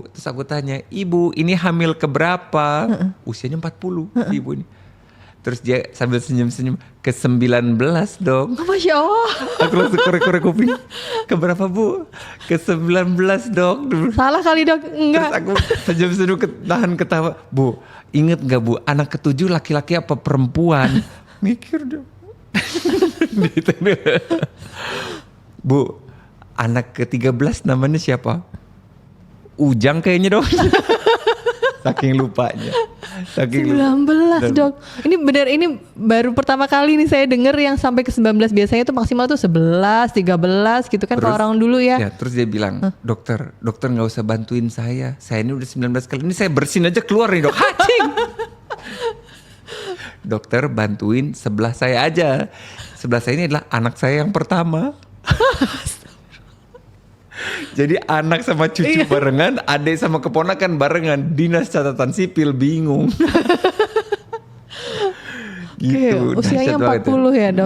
Terus aku tanya, ibu ini hamil keberapa? Usianya 40 ibu ini. Terus dia sambil senyum-senyum, ke-19 dong. Oh, Masya Allah. Aku langsung korek-korek kuping. Keberapa bu? Ke-19 dong. Salah kali dok, Terus enggak. aku senyum-senyum tahan ketawa. Bu, inget gak bu, anak ke-7 laki-laki apa perempuan? Mikir dong. Gitu. Bu, anak ke-13 namanya siapa? Ujang kayaknya dong. Saking lupanya. 19 dok. Ini benar, ini baru pertama kali nih saya denger yang sampai ke 19. Biasanya tuh maksimal tuh 11, 13 gitu kan kalau orang dulu ya. Terus dia bilang, dokter gak usah bantuin saya ini udah 19 kali, ini saya bersin aja keluar nih dok. Hacing. Dokter bantuin sebelah saya aja. Sebelah saya ini adalah anak saya yang pertama. Jadi anak sama cucu barengan, adik sama keponakan barengan. Dinas catatan sipil bingung. Gitu. Oke, usianya dahsyat banget 40 ya dok.